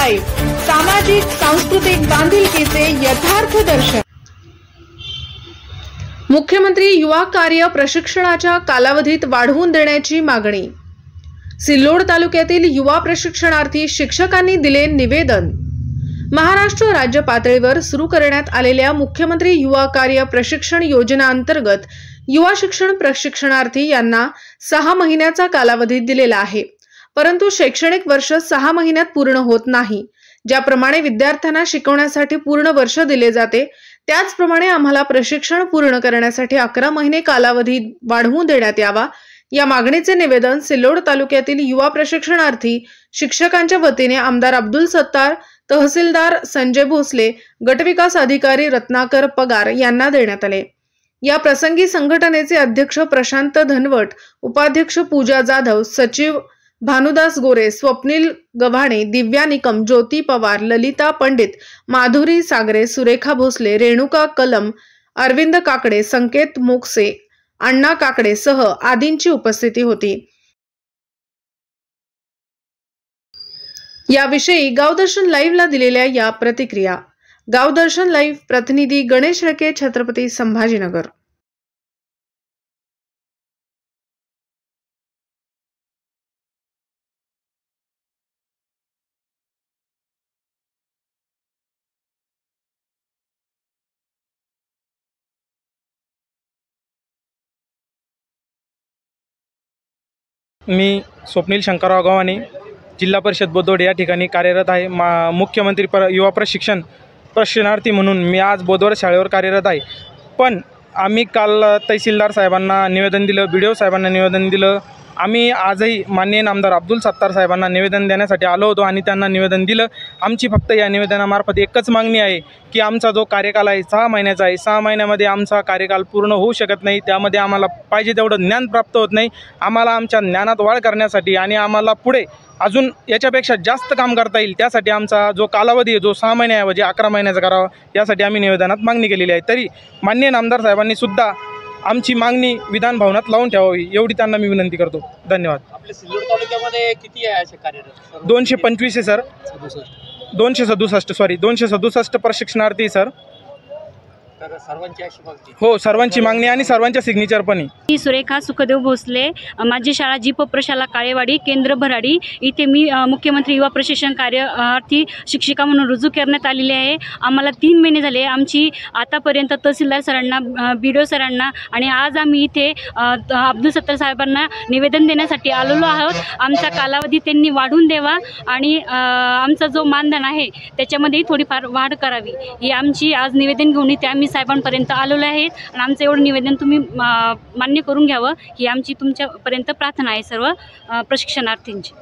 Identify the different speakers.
Speaker 1: Live, सामाजिक सांस्कृतिक बांधिलकीचे यथार्थ दर्शन। मुख्यमंत्री युवा कार्य प्रशिक्षणाच्या कालावधीत वाढवून देण्याची मागणी। सिल्लोड तालुक्यातील युवा प्रशिक्षणार्थी शिक्षकांनी दिले निवेदन। महाराष्ट्र राज्य पातळीवर सुरू करण्यात आलेल्या मुख्यमंत्री युवा कार्य प्रशिक्षण योजना अंतर्गत युवा शिक्षण प्रशिक्षणार्थी यांना 6 महिन्याचा कालावधी दिलेला आहे, परंतु शैक्षणिक वर्ष 6 महिन्यात पूर्ण होत नाही। ज्याप्रमाणे विद्यार्थ्यांना शिकवण्यासाठी पूर्ण वर्ष दिले जाते, त्याचप्रमाणे आम्हाला प्रशिक्षण पूर्ण करण्यासाठी 11 महिने कालावधी वाढवून देण्यात यावा, या मागणीचे निवेदन सिल्लोड तालुक्यातील युवा प्रशिक्षणार्थी शिक्षकांच्या वतीने आमदार अब्दुल सत्तार, तहसीलदार संजय भोसले, गटविकास अधिकारी रत्नाकर पगार यांना देण्यात आले। या प्रसंगी संघटनेचे अध्यक्ष प्रशांत धनवट, उपाध्यक्ष पूजा जाधव, सचिव भानुदास गोरे, स्वप्नील गव्हाणे, दिव्या निकम, ज्योती पवार, ललिता पंडित, माधुरी सागरे, सुरेखा भोसले, रेणुका कलम, अरविंद काकडे, संकेत मोक्से, अण्णा काकडे सह आदींची उपस्थिती होती। याविषयी गावदर्शन लाईव्हला दिलेल्या या प्रतिक्रिया। गावदर्शन लाईव्ह प्रतिनिधी गणेश रके, छत्रपती संभाजीनगर।
Speaker 2: मी स्वप्नील शंकरराव गव्हाणे, जिल्हा परिषद बोदवड या ठिकाणी कार्यरत आहे। मुख्यमंत्री युवा प्रशिक्षणार्थी म्हणून मी आज बोदवड शाळेवर कार्यरत आहे। पण आम्ही काल तहसीलदार साहेबांना निवेदन दिलं, BDO साहेबांना निवेदन दिलं। आम्ही आजही माननीय आमदार अब्दुल सत्तार साहेबांना निवेदन देण्यासाठी आलो होतो आणि त्यांना निवेदन दिलं। आमची फक्त या निवेदनामार्फत एकच मागणी आहे की आमचा जो कार्यकाल आहे 6 महिन्याचा आहे, 6 महिन्यामध्ये आमचा कार्यकाल पूर्ण होऊ शकत नाही, त्यामध्ये आम्हाला पाहिजे तेवढं ज्ञान प्राप्त होत नाही। आम्हाला आमच्या ज्ञानात वाढ करण्यासाठी आणि आम्हाला पुढे अजून याच्यापेक्षा जास्त काम करता येईल, त्यासाठी आमचा जो कालावधी आहे जो 6 महिन्याऐवजी 11 महिन्याचा करावा, यासाठी आम्ही निवेदनात मागणी केलेली आहे। तरी माननीय आमदार साहेबांनी सुद्धा आमची मागणी विधान भवनात लावून ठेवावी, एवढी त्यांना मी विनंती करतो। धन्यवाद।
Speaker 3: आपल्या सिल्लोड तालुक्यामध्ये किती आहे असे कार्यरत?
Speaker 2: 225 आहे सर, 267 प्रशिक्षणार्थी सर।
Speaker 3: सर्वांची अशी मागणी? हो,
Speaker 2: सर्वांची मागणी आणि सर्वांच्या सिग्नेचर पण आहे।
Speaker 4: मी सुरेखा सुखदेव भोसले, माझी शाळा जीप प्रशाला काळेवाडी केंद्र भराडी, इथे मी मुख्यमंत्री युवा प्रशिक्षण कार्यार्थी शिक्षिका म्हणून रुजू करण्यात आलेली आहे। आम्हाला 3 महिने झाले। आमची आतापर्यंत तहसीलदार सरांना, BDO सरांना आणि आज आम्ही इथे अब्दुल सत्तार साहेबांना निवेदन देण्यासाठी आलेलो आहोत। आमचा कालावधी त्यांनी वाढवून द्यावा आणि आमचा जो मानधन आहे त्याच्यामध्येही थोडीफार वाढ करावी, ही आमची आज निवेदन घेऊन इथे आम्ही साहेबांपर्यंत आलेलो आहेत आणि आमचं एवढं निवेदन तुम्ही मान्य करून घ्यावं ही आमची तुमच्यापर्यंत प्रार्थना आहे सर्व प्रशिक्षणार्थींची।